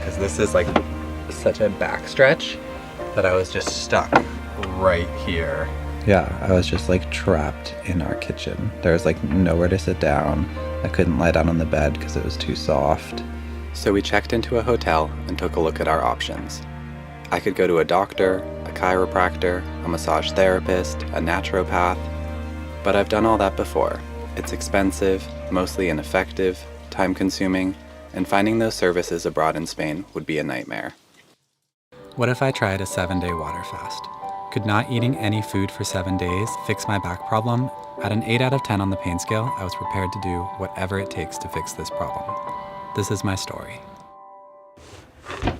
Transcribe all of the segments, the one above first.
because this is like such a back stretch that I was just stuck right here. Yeah, I was just like trapped in our kitchen. There was like nowhere to sit down. I couldn't lie down on the bed because it was too soft. So we checked into a hotel and took a look at our options. I could go to a doctor, a chiropractor, a massage therapist, a naturopath, but I've done all that before. It's expensive, mostly ineffective, time-consuming, and finding those services abroad in Spain would be a nightmare. What if I tried a 7-day water fast? Could not eating any food for 7 days fix my back problem? At an 8 out of 10 on the pain scale, I was prepared to do whatever it takes to fix this problem. This is my story.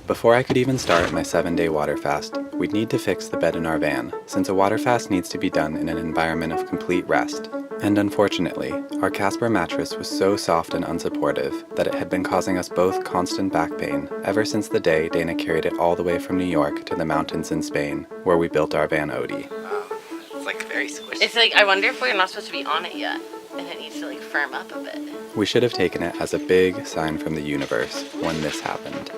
Before I could even start my 7-day water fast, we'd need to fix the bed in our van, since a water fast needs to be done in an environment of complete rest. And unfortunately, our Casper mattress was so soft and unsupportive that it had been causing us both constant back pain ever since the day Dana carried it all the way from New York to the mountains in Spain, where we built our van Odie. It's like very squishy. It's like, I wonder if we're not supposed to be on it yet, and it needs to like firm up a bit. We should have taken it as a big sign from the universe when this happened.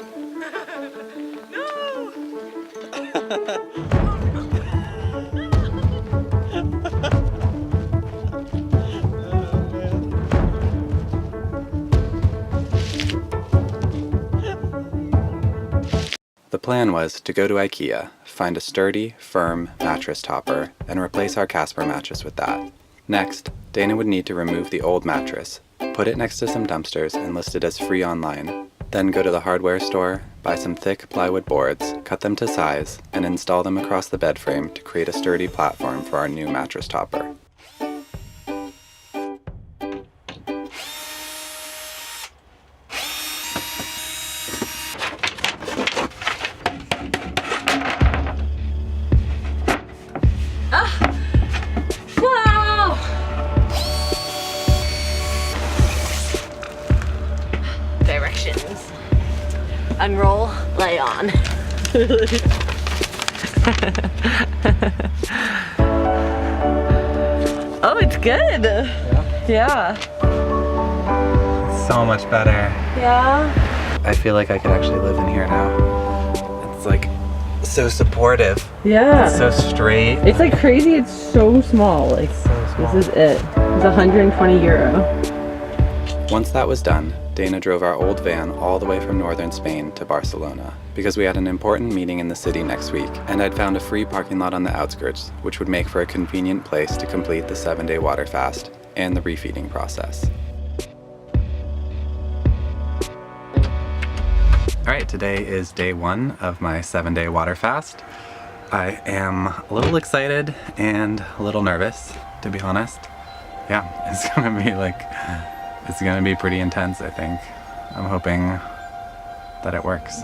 The plan was to go to IKEA, find a sturdy, firm mattress topper, and replace our Casper mattress with that. Next, Dana would need to remove the old mattress, put it next to some dumpsters and list it as free online, then go to the hardware store, buy some thick plywood boards, cut them to size, and install them across the bed frame to create a sturdy platform for our new mattress topper. Unroll, lay on. Oh, it's good. Yeah. So much better. Yeah. I feel like I could actually live in here now. It's like so supportive. Yeah. It's so straight. It's like crazy. It's so small. Like, So small. This is it. It's 120 euro. Once that was done, Dana drove our old van all the way from northern Spain to Barcelona because we had an important meeting in the city next week, and I'd found a free parking lot on the outskirts, which would make for a convenient place to complete the 7-day water fast and the refeeding process. All right, today is day 1 of my 7-day water fast. I am a little excited and a little nervous, to be honest. Yeah, it's gonna be pretty intense, I think. I'm hoping that it works.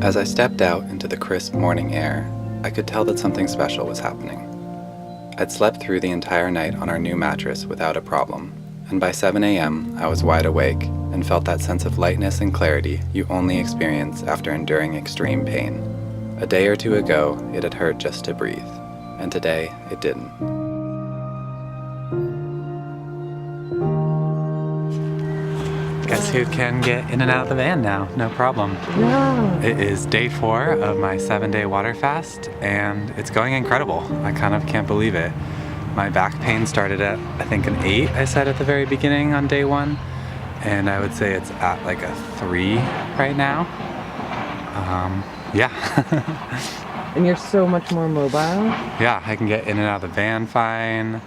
As I stepped out into the crisp morning air, I could tell that something special was happening. I'd slept through the entire night on our new mattress without a problem, and by 7 a.m. I was wide awake and felt that sense of lightness and clarity you only experience after enduring extreme pain. A day or two ago, it had hurt just to breathe, and today it didn't. Guess who can get in and out of the van now? No problem. Yeah. It is day 4 of my 7-day water fast, and it's going incredible. I kind of can't believe it. My back pain started at, I think, an 8, I said at the very beginning on day 1, and I would say it's at like a 3 right now. Yeah. And you're so much more mobile. Yeah, I can get in and out of the van fine.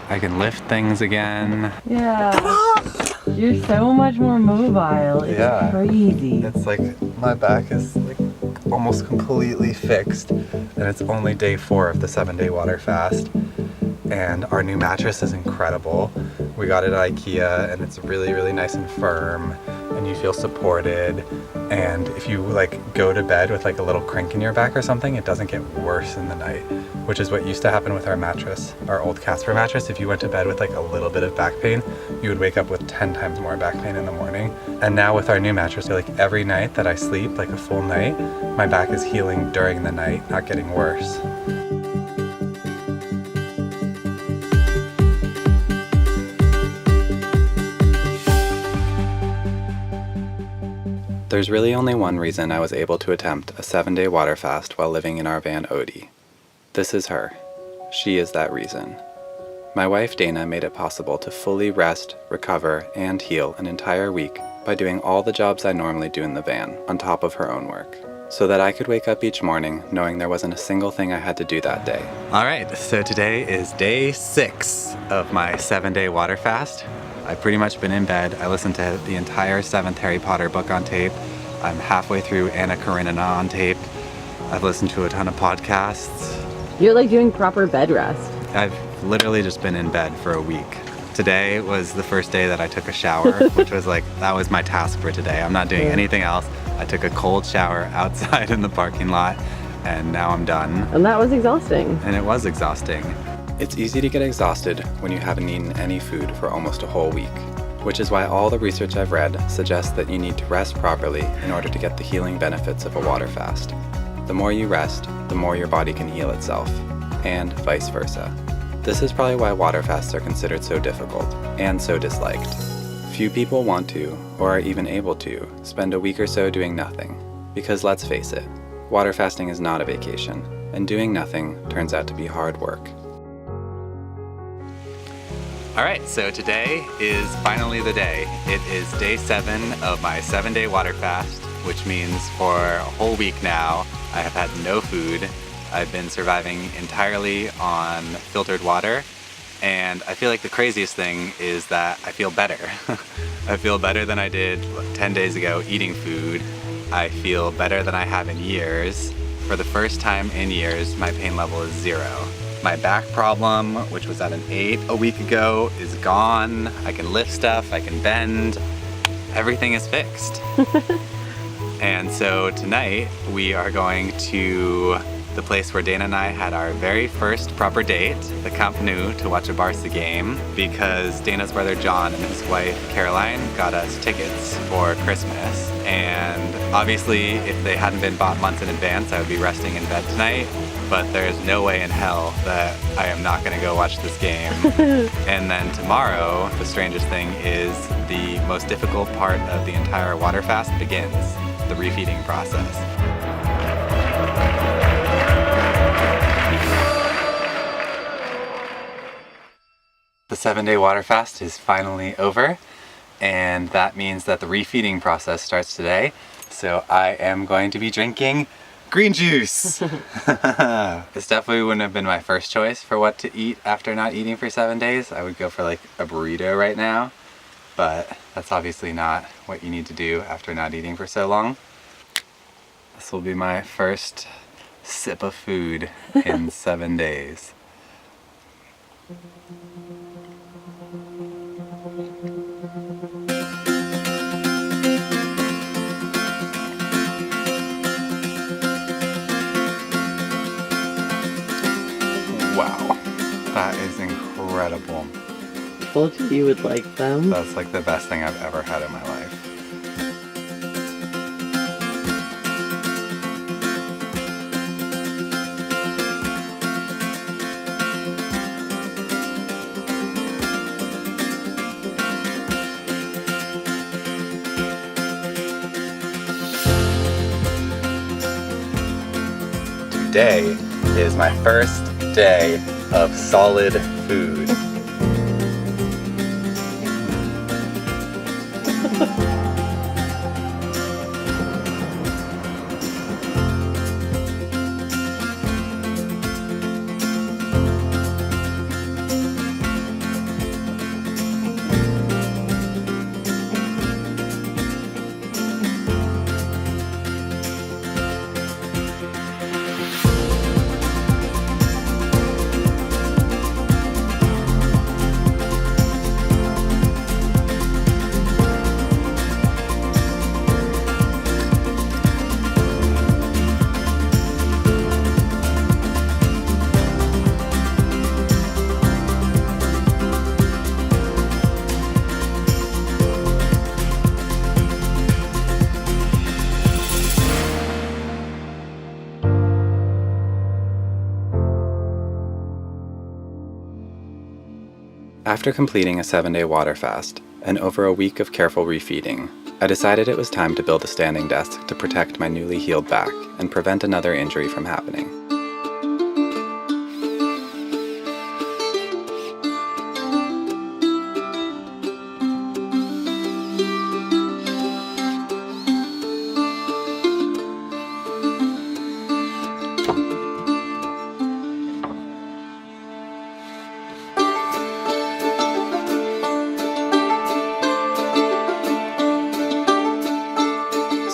I can lift things again. Yeah. You're so much more mobile. It's crazy. It's like my back is like almost completely fixed, and it's only day 4 of the 7-day water fast. And our new mattress is incredible. We got it at IKEA and it's really, really nice and firm, and you feel supported. And if you like go to bed with like a little crink in your back or something, it doesn't get worse in the night, which is what used to happen with our mattress, our old Casper mattress. If you went to bed with like a little bit of back pain, you would wake up with 10 times more back pain in the morning. And now with our new mattress, like every night that I sleep, like a full night, my back is healing during the night, not getting worse. There's really only one reason I was able to attempt a 7-day water fast while living in our van Odie. This is her. She is that reason. My wife Dana made it possible to fully rest, recover, and heal an entire week by doing all the jobs I normally do in the van, on top of her own work, so that I could wake up each morning knowing there wasn't a single thing I had to do that day. Alright, so today is day 6 of my 7-day water fast. I've pretty much been in bed. I listened to the entire 7th Harry Potter book on tape. I'm halfway through Anna Karenina on tape. I've listened to a ton of podcasts. You're like doing proper bed rest. I've literally just been in bed for a week. Today was the first day that I took a shower, which was like, that was my task for today. I'm not doing anything else. I took a cold shower outside in the parking lot, and now I'm done. And that was exhausting. And it was exhausting. It's easy to get exhausted when you haven't eaten any food for almost a whole week, which is why all the research I've read suggests that you need to rest properly in order to get the healing benefits of a water fast. The more you rest, the more your body can heal itself, and vice versa. This is probably why water fasts are considered so difficult and so disliked. Few people want to, or are even able to, spend a week or so doing nothing, because let's face it, water fasting is not a vacation, and doing nothing turns out to be hard work. Alright, so today is finally the day. It is day 7 of my 7-day water fast, which means for a whole week now, I have had no food. I've been surviving entirely on filtered water, and I feel like the craziest thing is that I feel better. I feel better than I did 10 days ago eating food. I feel better than I have in years. For the first time in years, my pain level is 0. My back problem, which was at an 8 a week ago, is gone. I can lift stuff, I can bend. Everything is fixed. And so tonight we are going to the place where Dana and I had our very first proper date, the Camp Nou, to watch a Barca game, because Dana's brother John and his wife Caroline got us tickets for Christmas. And obviously if they hadn't been bought months in advance, I would be resting in bed tonight, but there's no way in hell that I am not gonna go watch this game. And then tomorrow, the strangest thing is the most difficult part of the entire water fast begins, the refeeding process. The 7-day water fast is finally over, and that means that the refeeding process starts today. So I am going to be drinking green juice. This definitely wouldn't have been my first choice for what to eat after not eating for 7 days. I would go for like a burrito right now, but that's obviously not what you need to do after not eating for so long. This will be my first sip of food in 7 days. Wow, that is incredible. Told you you would like them. That's like the best thing I've ever had in my life. Today is my first day of solid food. After completing a 7-day water fast and over a week of careful refeeding, I decided it was time to build a standing desk to protect my newly healed back and prevent another injury from happening.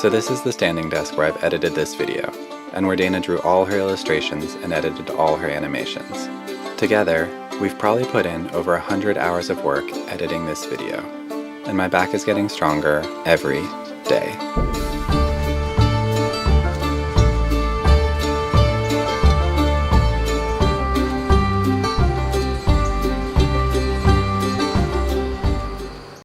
So this is the standing desk where I've edited this video, and where Dana drew all her illustrations and edited all her animations. Together, we've probably put in over 100 hours of work editing this video, and my back is getting stronger every day.